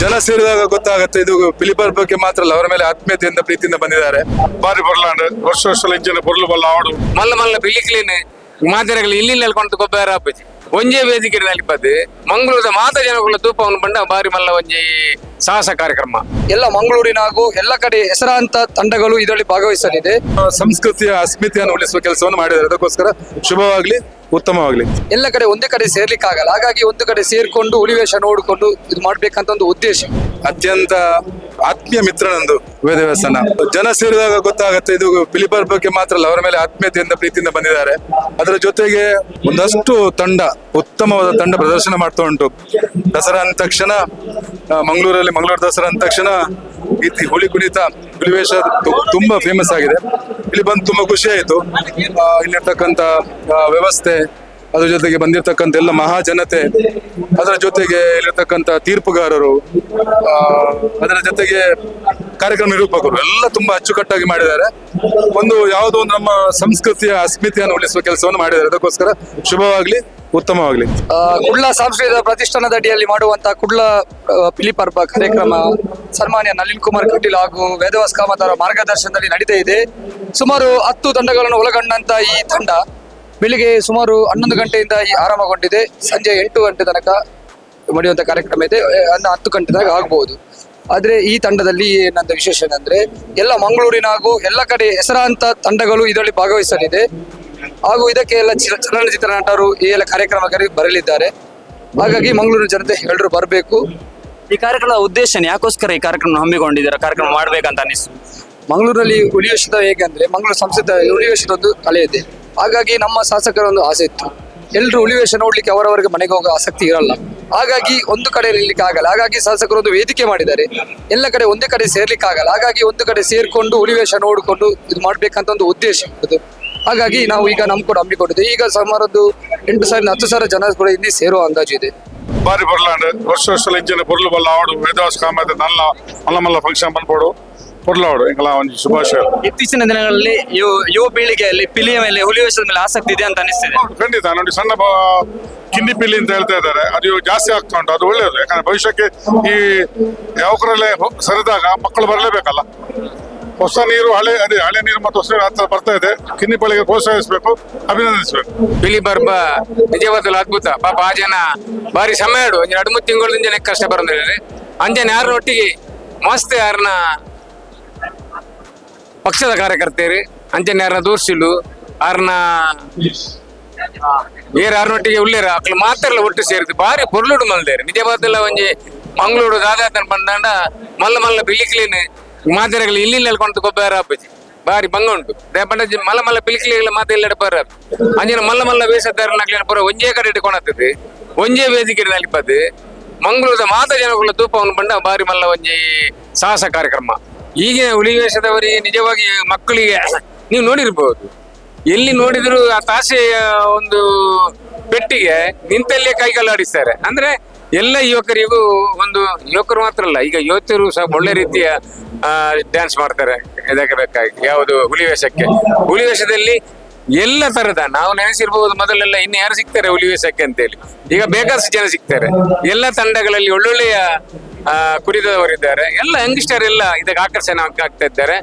ಜನ ಸೇರಿದಾಗ ಗೊತ್ತಾಗುತ್ತೆ. ಇದು ಪಿಲಿಪರ್ ಬಗ್ಗೆ ಮಾತ್ರ ಅಲ್ಲ, ಅವರ ಮೇಲೆ ಆತ್ಮೀಯತೆಯಿಂದ ಪ್ರೀತಿಯಿಂದ ಬಂದಿದ್ದಾರೆ. ಬಾರಿ ಬರ್ಲಾಂಡ್ ವರ್ಷ ಇಂಚಿನ ಪೊರ್ಲು ಬಲ್ಲ ಆವಡು ಮಲ್ಲ ಮಲ್ಲ ಬಿಳಿಕ್ಲೇನೆ ಮಾತೆರಗಳು ಇಲ್ಲಿ ನೆಲ್ಕೊಂಡು ಗೊಬ್ಬರ ಹಾಪಿ ಒಂಜೇ ವೇದಿಕೆ ನಲಿಪದು ಮಂಗಳೂರದ ಮಾತ ಜನಗಳ ತೂಪವನ್ನು ಬಂಡ ಬಾರಿ ಮಲ್ಲ ಒಂಜಿ ಸಾಹಸ ಕಾರ್ಯಕ್ರಮ. ಎಲ್ಲ ಮಂಗಳೂರಿನ ಹಾಗೂ ಎಲ್ಲ ಕಡೆ ಹೆಸರಾಂತ ತಂಡಗಳು ಇದರಲ್ಲಿ ಭಾಗವಹಿಸಲಿದೆ. ಸಂಸ್ಕೃತಿಯ ಅಸ್ಮಿತೆಯನ್ನು ಉಳಿಸುವ ಕೆಲಸವನ್ನು ಮಾಡಿದ್ದಾರೆ. ಅದಕ್ಕೋಸ್ಕರ ಶುಭವಾಗ್ಲಿ, ಉತ್ತಮವಾಗ್ಲಿ. ಎಲ್ಲ ಕಡೆ ಒಂದೇ ಕಡೆ ಸೇರ್ಲಿಕ್ಕೆ ಆಗಲ್ಲ, ಹಾಗಾಗಿ ಒಂದು ಕಡೆ ಸೇರ್ಕೊಂಡು ಹುಲಿವೇಷ ನೋಡಿಕೊಂಡು ಇದು ಮಾಡ್ಬೇಕಂತ ಒಂದು ಉದ್ದೇಶ. ಅತ್ಯಂತ ಆತ್ಮೀಯ ಮಿತ್ರನಂದು ವೇದವ್ಯಾಸನ. ಜನ ಸೇರಿದಾಗ ಗೊತ್ತಾಗುತ್ತೆ. ಇದು ಪಿಲಿಪರ್ ಬಗ್ಗೆ ಮಾತ್ರ ಅಲ್ಲ, ಅವರ ಮೇಲೆ ಆತ್ಮೀಯತೆಯಿಂದ ಪ್ರೀತಿಯಿಂದ ಬಂದಿದ್ದಾರೆ. ಅದರ ಜೊತೆಗೆ ಒಂದಷ್ಟು ತಂಡ, ಉತ್ತಮವಾದ ತಂಡ ಪ್ರದರ್ಶನ ಮಾಡ್ತಾ ಉಂಟು. ದಸರಾ ಅಂದ ತಕ್ಷಣ ಮಂಗಳೂರು ದಸರಾ ಅಂದ ತಕ್ಷಣ ಹುಲಿ ಕುಣಿತ, ಹುಲಿವೇಷ ತುಂಬಾ ಫೇಮಸ್ ಆಗಿದೆ. ಇಲ್ಲಿ ಬಂದು ತುಂಬಾ ಖುಷಿ ಆಯ್ತು. ಇಲ್ಲಿರ್ತಕ್ಕಂಥ ವ್ಯವಸ್ಥೆ, ಅದ್ರ ಜೊತೆಗೆ ಬಂದಿರತಕ್ಕಂಥ ಎಲ್ಲ ಮಹಾಜನತೆ, ಅದರ ಜೊತೆಗೆ ಇಲ್ಲಿರ್ತಕ್ಕಂಥ ತೀರ್ಪುಗಾರರು, ಅದರ ಜೊತೆಗೆ ಕಾರ್ಯಕ್ರಮ ನಿರೂಪಕರು ಎಲ್ಲ ತುಂಬಾ ಅಚ್ಚುಕಟ್ಟಾಗಿ ಮಾಡಿದ್ದಾರೆ. ಯಾವುದೋ ಒಂದು ನಮ್ಮ ಸಂಸ್ಕೃತಿಯ ಅಸ್ಮಿತೆಯನ್ನು ಉಳಿಸುವ ಕೆಲಸವನ್ನು ಮಾಡಿದ್ದಾರೆ. ಅದಕ್ಕೋಸ್ಕರ ಶುಭವಾಗ್ಲಿ, ಉತ್ತಮವಾಗ್ಲಿ. ಕುಡ್ಲ ಸಾಂಸ್ಕೃತಿಕ ಪ್ರತಿಷ್ಠಾನದ ಅಡಿಯಲ್ಲಿ ಮಾಡುವಂತಹ ಕುಡ್ಲ ಪಿಲಿಪರ್ ಕಾರ್ಯಕ್ರಮ ಸನ್ಮಾನ್ಯ ನಳಿನ್ ಕುಮಾರ್ ಕಟೀಲ್ ಹಾಗೂ ವೇದವ್ಯಾಸ ಕಾಮತ್ ಅವರ ಮಾರ್ಗದರ್ಶನದಲ್ಲಿ ನಡೀತಾ ಇದೆ. ಸುಮಾರು 10 ತಂಡಗಳನ್ನು ಒಳಗೊಂಡಂತ ಈ ತಂಡ ಬೆಳಿಗ್ಗೆ ಸುಮಾರು 11 ಗಂಟೆಯಿಂದ ಆರಂಭಗೊಂಡಿದೆ. ಸಂಜೆ 8 ಗಂಟೆ ತನಕ ನಡೆಯುವಂತ ಕಾರ್ಯಕ್ರಮ ಇದೆ. 10 ಗಂಟೆ ತನಕ ಆಗಬಹುದು. ಆದ್ರೆ ಈ ತಂಡದಲ್ಲಿ ಏನಂತ ವಿಶೇಷ ಅಂದ್ರೆ ಎಲ್ಲ ಮಂಗಳೂರಿನ ಹಾಗೂ ಎಲ್ಲ ಕಡೆ ಹೆಸರಾಂತ ತಂಡಗಳು ಇದರಲ್ಲಿ ಭಾಗವಹಿಸಲಿದೆ. ಹಾಗೂ ಇದಕ್ಕೆ ಎಲ್ಲ ಚಲನಚಿತ್ರ ನಟರು ಈ ಎಲ್ಲ ಕಾರ್ಯಕ್ರಮಕ್ಕೆ ಬರಲಿದ್ದಾರೆ. ಹಾಗಾಗಿ ಮಂಗಳೂರಿನ ಜನತೆ ಎಲ್ಲರೂ ಬರಬೇಕು. ಈ ಕಾರ್ಯಕ್ರಮದ ಉದ್ದೇಶ ಯಾಕೋಸ್ಕರ ಈ ಕಾರ್ಯಕ್ರಮ ಹಮ್ಮಿಕೊಂಡಿದ್ದಾರೆ, ಕಾರ್ಯಕ್ರಮ ಮಾಡ್ಬೇಕಂತ ಅನಿಸ್ತು? ಮಂಗಳೂರಲ್ಲಿ ಹುಲಿವೇಷದ ಹೇಗೆ ಅಂದ್ರೆ ಮಂಗಳೂರು ಸಂಸ್ಕೃತ ಹುಲಿವೇಷದ ಒಂದು ಕಲೆ ಇದೆ. ಹಾಗಾಗಿ ನಮ್ಮ ಶಾಸಕರ ಒಂದು ಆಸೆ ಇತ್ತು, ಎಲ್ಲರೂ ಹುಲಿವೇಷ ನೋಡ್ಲಿಕ್ಕೆ ಅವರವರಿಗೆ ಮನೆಗೆ ಹೋಗೋ ಆಸಕ್ತಿ ಇರಲ್ಲ. ಹಾಗಾಗಿ ಒಂದು ಕಡೆ ಇರ್ಲಿಕ್ಕೆ ಆಗಲ್ಲ. ಹಾಗಾಗಿ ಶಾಸಕರು ಒಂದು ವೇದಿಕೆ ಮಾಡಿದ್ದಾರೆ. ಎಲ್ಲ ಕಡೆ ಒಂದೇ ಕಡೆ ಸೇರ್ಲಿಕ್ಕೆ ಆಗಲ್ಲ. ಹಾಗಾಗಿ ಒಂದು ಕಡೆ ಸೇರ್ಕೊಂಡು ಹುಲಿವೇಷ ನೋಡಿಕೊಂಡು ಇದು ಮಾಡ್ಬೇಕಂತ ಒಂದು ಉದ್ದೇಶ ಇತ್ತು. ಹಾಗಾಗಿ ನಾವು ಈಗ ಕೂಡ ಹಮ್ಮಿಕೊಂಡಿದ್ದೇವೆ. ಈಗ ಸುಮಾರು 8,000-10,000 ಜನ ಕೂಡ ಇಲ್ಲಿ ಸೇರುವ ಅಂದಾಜು ಇದೆ. ಬಾರಿ ಬರ್ಲಾಂಡ್ ವರ್ಷ ಇಂಚಿನ ಪೊರ್ಲು ಬಲ್ಲ ಆವಡು ವೇದವ್ಯಾಸ ಕಾಮತ್ ನಲ್ಲ ಮಲ್ಲ ಮಲ್ಲ ಫಂಕ್ಷನ್ ಬಂದ್ಬೋಡು ಪೊರ್ಲಾವಡು ಎಂಕಲ ಒಂದು ಶುಭಾಶಯ. ಇತ್ತೀಚಿನ ದಿನಗಳಲ್ಲಿ ಯುವ ಪೀಳಿಗೆಯಲ್ಲಿ ಪಿಲಿಯ ಮೇಲೆ ಹುಲಿವೇಷದ ಮೇಲೆ ಆಸಕ್ತಿ ಇದೆ ಅಂತ ಅನಿಸ್ತಿದೆ. ಖಂಡಿತ ನೋಡಿ, ಸಣ್ಣ ಕಿನ್ನಿ ಪಿಲಿ ಅಂತ ಹೇಳ್ತಾ ಇದ್ದಾರೆ, ಅದು ಜಾಸ್ತಿ ಆಗ್ತಾ ಉಂಟು. ಅದು ಒಳ್ಳೆಯದು, ಯಾಕಂದ್ರೆ ಭವಿಷ್ಯಕ್ಕೆ ಈ ಯುವಕರಲ್ಲೇ ಸರಿದಾಗ ಮಕ್ಕಳು ಬರಲೇಬೇಕಲ್ಲ. ಹೊಸ ನೀರು ಹಳೆ ನೀರು ಮತ್ತು ಹೊಸ ನೀರು ಹತ್ರ ಬರ್ತಾ ಇದೆ. ಕಿನ್ನಿ ಪಳಿಗೆ ಪ್ರೋತ್ಸಾಹಿಸಬೇಕು, ಅಭಿನಂದಿಸಬೇಕು. ಪಿಲಿಪರ್ ನಿಜವಾದಲು ಅದ್ಭುತ. ಪಾಪ ಆ ಜನ ಬಾರಿ ಸಮಯ 2-3 ತಿಂಗಳಿಂದ ಕಷ್ಟ ಬರೋದಿಲ್ಲ. ಅಂಜನೆ ಯಾರನ್ನೊಟ್ಟಿಗೆ ಮಸ್ತ್ ಯಾರನ್ನ ಪಕ್ಷದ ಕಾರ್ಯಕರ್ತರು ಅಂಚನೆ ಯಾರನ್ನ ದೂರ್ಸಿಲು ಯಾರನ್ನ ಯಾರನ್ನೊಟ್ಟಿಗೆ ಉಳ್ಳೇರ ಅಕ್ಲು ಮಾತ್ರ ಒಟ್ಟು ಸೇರಿದ್ದು ಬಾರಿ ಪೊರ್ಲುಡು ಮಲ್ದೇರು. ನಿಜವಾದಲ್ಲ ಒಂಜಿ ಮಂಗಳೂರು ದಾದಾತನ ಬಂದಾಂಡ ಮಲ್ಲ ಮಲ್ಲ ಬಿಳಿಕ್ಲೇನೆ ಮಾತೆರಗಳು ಇಲ್ಲಿ ನೆಲ್ಕೊಂಡು ಗೊಬ್ಬರ ಹಾಪಿ ಬಾರಿ ಬಂಗ ಉಂಟು. ಮಲ್ಲ ಮಲ್ಲ ಪಿಲಿಕ್ಲಿಗಳ ಮಾತೆ ಎಲ್ಲ ಬರ ಅಂಜನ ಮಲ್ಲ ಮಲ್ಲ ವೇಷಧಾರನ ಪೂರ ಒಂಜೇ ಕಡೆ ಇಟ್ಕೊಂಡತ್ತದೆ, ಒಂಜೇ ವೇದಿಕೆ ನಲಿಪದು ಮಂಗಳೂರದ ಮಾತ ಜನಗಳ ತೂಪವನ್ನು ಬಂಡ ಬಾರಿ ಮಲ್ಲ ಒಂಜಿ ಸಾಹಸ ಕಾರ್ಯಕ್ರಮ. ಈಗಿನ ಹುಲಿವೇಷದವರಿಗೆ ನಿಜವಾಗಿ ಮಕ್ಕಳಿಗೆ ನೀವು ನೋಡಿರ್ಬಹುದು, ಎಲ್ಲಿ ನೋಡಿದ್ರು ಆ ತಾಸೆಯ ಒಂದು ಪೆಟ್ಟಿಗೆ ನಿಂತಲ್ಲೇ ಕೈಗಾಲಾಡಿಸ್ತಾರೆ. ಅಂದ್ರೆ ಎಲ್ಲ ಯುವಕರಿಗೂ ಒಂದು ಯುವಕರು ಮಾತ್ರ ಅಲ್ಲ, ಈಗ ಯುವತಿಯರು ಸಹ ಒಳ್ಳೆ ರೀತಿಯ ಡ್ಯಾನ್ಸ್ ಮಾಡ್ತಾರೆ. ಇದಕ್ಕೆ ಬೇಕಾಗಿ ಯಾವುದು ಹುಲಿವೇಷದಲ್ಲಿ ಎಲ್ಲ ತರದ ನಾವು ನೆನೆಸಿರ್ಬಹುದು. ಮೊದಲೆಲ್ಲ ಇನ್ನು ಯಾರು ಸಿಗ್ತಾರೆ ಹುಲಿವೇಷಕ್ಕೆ ಅಂತೇಳಿ, ಈಗ ಬೇಕಾದಷ್ಟು ಜನ ಸಿಗ್ತಾರೆ. ಎಲ್ಲ ತಂಡಗಳಲ್ಲಿ ಒಳ್ಳೊಳ್ಳೆಯ ಕುರಿದವರಿದ್ದಾರೆ. ಎಲ್ಲ ಯಂಗ್ಸ್ಟರ್ ಎಲ್ಲ ಇದಕ್ಕೆ ಆಕರ್ಷಣೆ ಆಗ್ತಾ ಇದ್ದಾರೆ.